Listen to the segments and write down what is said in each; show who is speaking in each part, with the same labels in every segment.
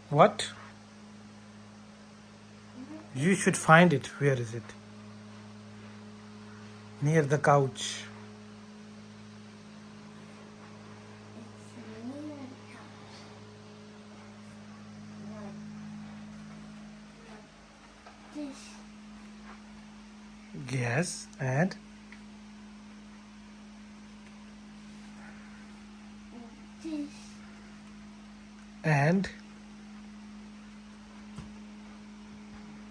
Speaker 1: What? You should find it. Where is it? Near the couch. Yes, and and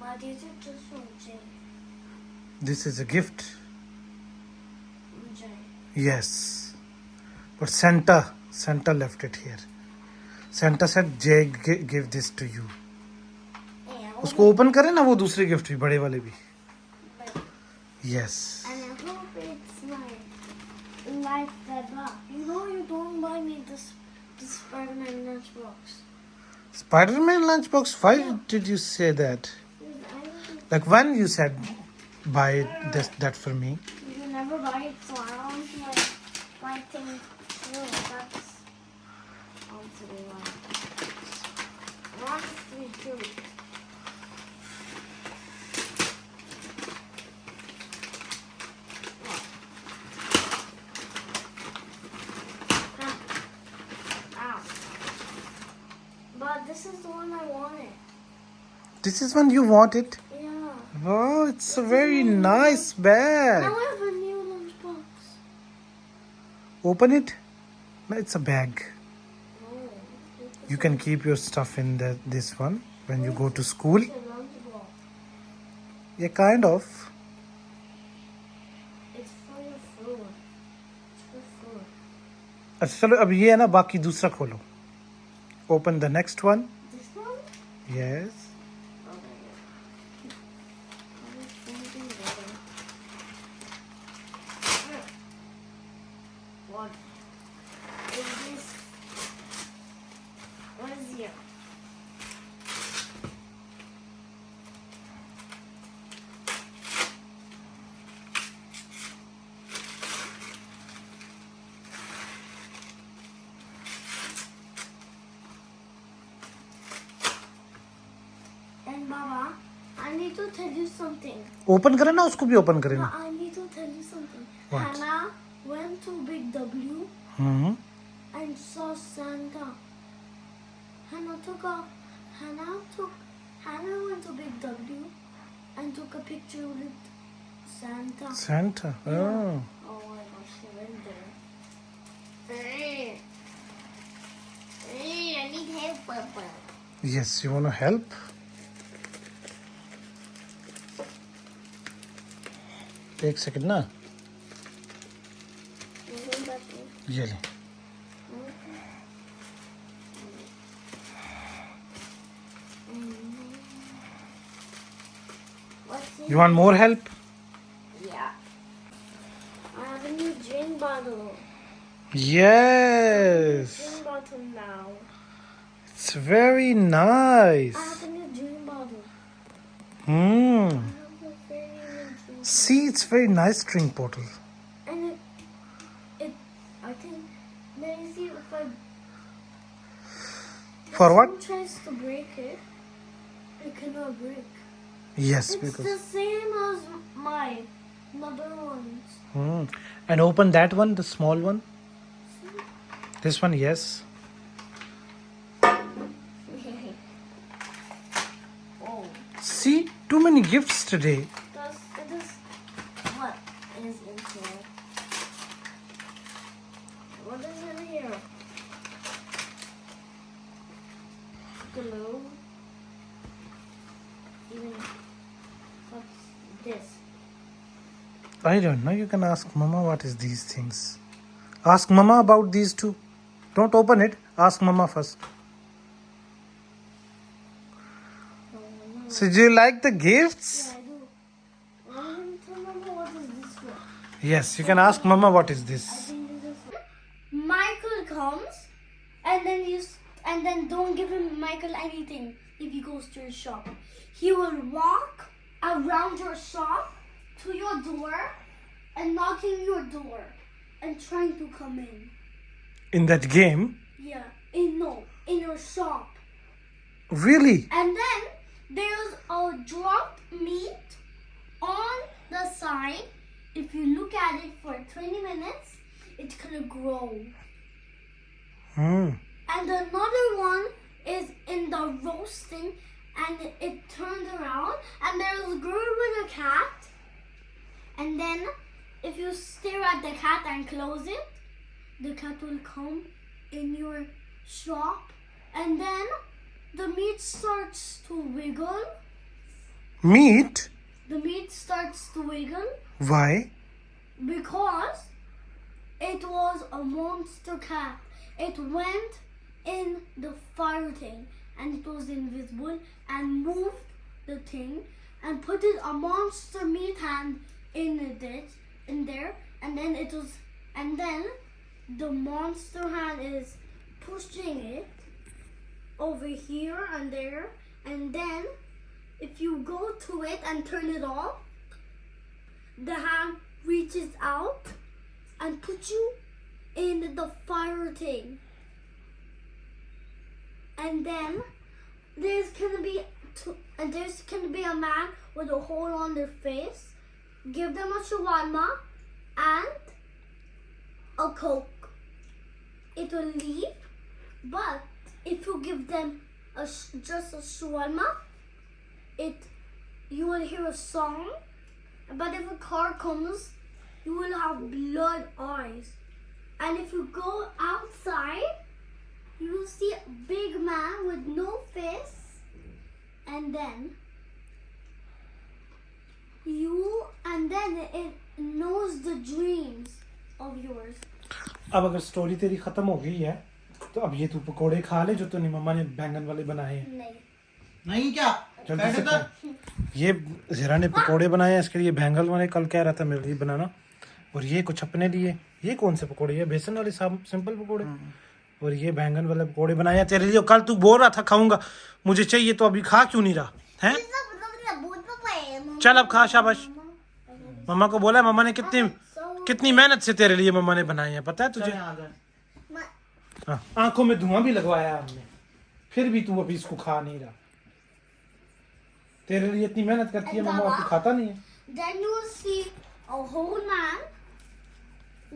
Speaker 2: But is it just from Jay?
Speaker 1: this is a gift.
Speaker 2: Jay.
Speaker 1: Yes, but Santa left it here. Santa said, "Jay, give this to you."
Speaker 2: Yeah,
Speaker 1: उसको open करें ना वो दूसरे gift भी बड़े वाले भी.
Speaker 2: but-
Speaker 1: Yes.
Speaker 2: And I hope it's like that box. You know you don't buy me this Spider-Man lunchbox.
Speaker 1: Spider-Man lunchbox. Why did you say that? Like when you said, "Buy that for me."
Speaker 2: You never buy it, so I want to buy things too. That's also one. I want to be too. Ow. But this is the one I wanted.
Speaker 1: This is one you wanted.
Speaker 2: Yeah.
Speaker 1: Wow, it's a very nice bag.
Speaker 2: Now I have a new lunchbox.
Speaker 1: Open it. No, it's a bag.
Speaker 2: Oh,
Speaker 1: You can keep your stuff in this one when you go to school.
Speaker 2: it's a lunchbox.
Speaker 1: Yeah, kind of.
Speaker 2: It's for your food. It's for food.
Speaker 1: अच्छा चलो अब ये है ना बाकी दूसरा खोलो. Open the next one.
Speaker 2: This one?
Speaker 1: Yes.
Speaker 2: What is this? What is here? And Baba, I need to tell you something.
Speaker 1: Open करें ना उसको भी open करें
Speaker 2: No,
Speaker 1: ना.
Speaker 2: I need to tell you something.
Speaker 1: What?
Speaker 2: Hannah went to Big W
Speaker 1: hmm.
Speaker 2: and saw Santa. Hannah went to Big W and took a picture with Santa.
Speaker 1: Santa. Oh.
Speaker 2: Oh my gosh, she went there. Hey, I need help, Papa.
Speaker 1: Yes, you wanna help? एक second ना. ये ले.
Speaker 2: What's in
Speaker 1: You want more help?
Speaker 2: Yeah. I have a new drink bottle.
Speaker 1: Yes.
Speaker 2: Drink bottle now.
Speaker 1: It's very nice.
Speaker 2: I have a new drink bottle.
Speaker 1: Hmm.
Speaker 2: I have a very new drink
Speaker 1: See, it's very nice drink bottle.
Speaker 2: And I think, let me see if I...
Speaker 1: For what?
Speaker 2: If someone tries to break it, it cannot break.
Speaker 1: Yes,
Speaker 2: It's
Speaker 1: because.
Speaker 2: the same as my other ones.
Speaker 1: Hmm. And open that one, the small one. This one, yes.
Speaker 2: Oh.
Speaker 1: See, too many gifts today.
Speaker 2: What is in here? What is in here? Glue. Even what's this?
Speaker 1: I don't know. You can ask Mama what is these things. Ask Mama about these two. Don't open it. Ask Mama first. So do you like the gifts?
Speaker 2: Yeah, I do. I want to remember what is this for.
Speaker 1: Yes, you can ask Mama what is
Speaker 2: I
Speaker 1: this.
Speaker 2: think this is for. Michael comes, and then don't give him Michael anything if he goes to your shop. He will walk around your shop to your door and knocking your door. and trying to come in.
Speaker 1: In that game?
Speaker 2: Yeah, in your shop.
Speaker 1: Really?
Speaker 2: And then there's a dropped meat on the side. If you look at it for 20 minutes, it's gonna grow.
Speaker 1: Hmm.
Speaker 2: And another one is in the roasting, and it turns around, and there's a girl with a cat. And then if you stare at the cat and close it, the cat will come in your shop, and then the meat starts to wiggle.
Speaker 1: Meat?
Speaker 2: The meat starts to wiggle
Speaker 1: Why?
Speaker 2: because it was a monster cat. It went in the fire thing, and it was invisible, and moved the thing and put it a monster meat hand in there, and then the monster hand is pushing it over here and there, and then if you go to it and turn it off, the hand reaches out and puts you in the fire thing. And then there's gonna be a man with a hole on their face. Give them a shawarma and a Coke. It will leave, but if you give them just a shawarma, you will hear a song. But if a car comes, you will have blood eyes. And if you go outside, you will see a big man with no face, and then it knows the dreams of yours.
Speaker 1: अब अगर story तेरी खत्म हो गई है तो अब ये तू पकोड़े खा ले जो तूने मम्मा ने बैंगन वाले बनाए हैं।
Speaker 3: नहीं क्या
Speaker 1: जल्दी से खा। ये ज़रा ने पकोड़े बनाए हैं, इसके लिए बैंगन वाले कल कह रहा था मेरे लिए बनाना, और ये कुछ अपने लिए। ये कौन से पकोड़े हैं? बेसन वाले सिंपल पकोड़े, और ये बैंगन वाले पकोड़े बनाए हैं तेरे लिए। कल तू बोल रहा था खाऊंगा, मुझे चाहिए, तो अभी खा क्यों नहीं रहा है? चल अब खा, शाबाश। मम्मा को बोला, मम्मा ने कितनी मेहनत से तेरे लिए मम्मा ने बनाए हैं, पता है तुझे? हाँ, आंखों में धुआं भी लगवाया हमने, फिर भी तू अभी इसको खा नहीं रहा। तेरे लिए इतनी मेहनत करती है मम्मा, तू खाता नहीं है।
Speaker 2: Then you will see a whole man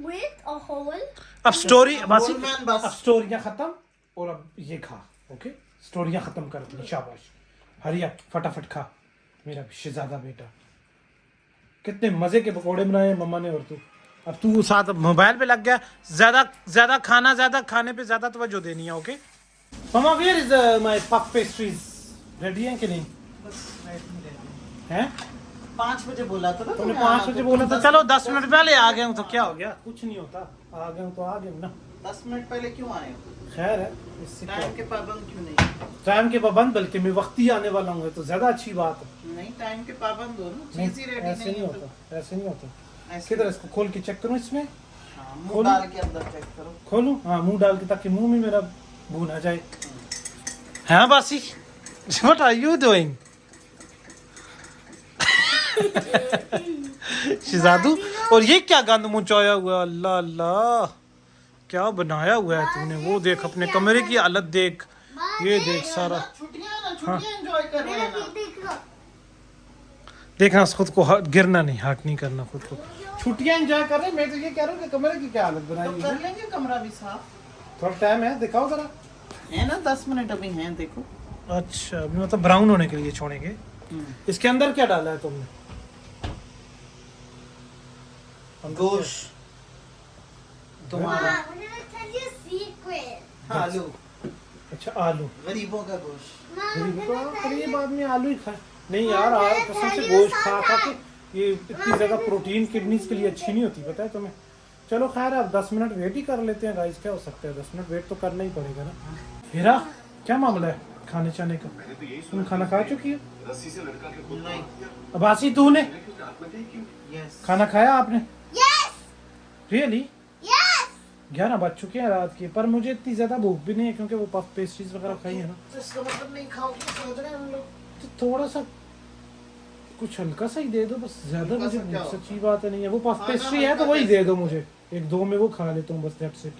Speaker 2: with a hole.
Speaker 1: अब स्टोरी
Speaker 3: बस
Speaker 1: अब स्टोरियां खत्म, और अब ये खा। ओके, स्टोरियां खत्म कर दी, शाबाश। हरी अप, फटाफट खा मेरा शहजादा बेटा। कितने मजे के पकोड़े बनाए हैं मम्मा ने, और तू अब तू साथ मोबाइल पे लग गया। ज्यादा खाने पे ज्यादा तवज्जो देनी है। Okay mamma, where is my puff pastries? Ready है कि नहीं? हैं?
Speaker 3: 5 बजे बोला था ना
Speaker 1: तुमने 5 बजे बोला था। चलो 10 मिनट पहले आ गया हूँ तो क्या हो गया, कुछ नहीं होता। आ गया हूँ तो आ गया हूँ ना।
Speaker 3: 10 मिनट पहले क्यों आए हो?
Speaker 1: खैर है, इससे
Speaker 3: टाइम के पाबंद क्यों नहीं?
Speaker 1: टाइम के पाबंद, बल्कि मैं वक्ती आने वाला हूँ, तो ज्यादा अच्छी बात है।
Speaker 3: नहीं, टाइम के पाबंद हो ना,
Speaker 1: नहीं,
Speaker 3: चीज ही रेडी
Speaker 1: ऐसे नहीं होता, ऐसे नहीं होता। किधर इसको खोल के चेक करूँ इसमें?
Speaker 3: हाँ, मुंह डाल के अंदर चेक करो।
Speaker 1: खोलूं? हाँ, मुंह डाल के, ताकि मुंह में मेरा भून आ जाए। हाँ बासी, व्हाट आर यू डूइंग? शहजादू, और ये क्या गंद मुंचाया हुआ है? अल्लाह अल्लाह, क्या बनाया हुआ है तूने? वो देख, अपने कमरे की हालत देख, ये देख सारा।
Speaker 3: छुट्टियां एंजॉय कर रहे हैं ना।
Speaker 1: देखना खुद को, गिरना नहीं, हर्ट नहीं करना खुद को। छुट्टियां एंजॉय कर रहे हैं, मैं तो ये कह रहा हूँ कि कमरे की क्या हालत बनाई
Speaker 3: तो
Speaker 1: है।
Speaker 3: कर लेंगे कमरा भी साफ।
Speaker 1: थोड़ा टाइम है, दिखाओ जरा।
Speaker 3: है ना, 10 मिनट अभी हैं, देखो।
Speaker 1: अच्छा, अभी मतलब ब्राउन होने के लिए छोड़ेंगे। इसके अंदर क्या डाला है तुमने?
Speaker 3: गोश्त तुम्हारा। आलू।
Speaker 1: अच्छा, आलू।
Speaker 3: गरीबों का गोश्त।
Speaker 1: गरीब आदमी आलू ही खाए। नहीं यार, कसम से गोश्त खा के ये इतनी ज्यादा प्रोटीन किडनीज के लिए अच्छी नहीं होती, पता है तुम्हें? चलो खैर, अब 10 मिनट वेट ही कर लेते हैं गाइस, क्या हो सकता है, 10 मिनट वेट तो करना ही पड़ेगा ना। हीरा, क्या मामला है खाने चाने का? तुम खाना खा चुकी है?
Speaker 3: नहीं।
Speaker 1: अबासी, तूने
Speaker 3: यस।
Speaker 1: खाना खाया आपने?
Speaker 2: Yes.
Speaker 1: रियली?
Speaker 2: Yes.
Speaker 1: 11 बज चुके हैं रात के, पर मुझे इतनी ज्यादा भूख भी नहीं है, क्योंकि वो पफ पेस्ट्रीज वगैरह खाई है ना।
Speaker 3: तो इसका मतलब नहीं खाओगे, सोच रहे हैं हम लोग।
Speaker 1: तो थोड़ा सा कुछ हल्का सा ही दे दो बस, ज्यादा
Speaker 3: हल्का
Speaker 1: मुझे
Speaker 3: सा क्या
Speaker 1: भूख
Speaker 3: हो?
Speaker 1: सच्ची बात है नहीं है। वो पफ
Speaker 3: खाना
Speaker 1: पेस्ट्री है तो
Speaker 3: हल्का
Speaker 1: वही दे दो मुझे। एक दो में वो खा लेता हूँ बस, दैट्स इट,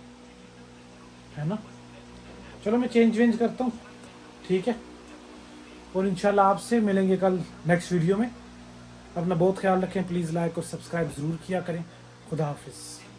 Speaker 1: है ना। चलो मैं चेंज वेंज करता हूँ, ठीक है। और इंशाल्लाह आपसे मिलेंगे कल नेक्स्ट वीडियो में। अपना बहुत ख्याल रखें, प्लीज़ लाइक और सब्सक्राइब ज़रूर किया करें। खुदा हाफिज़।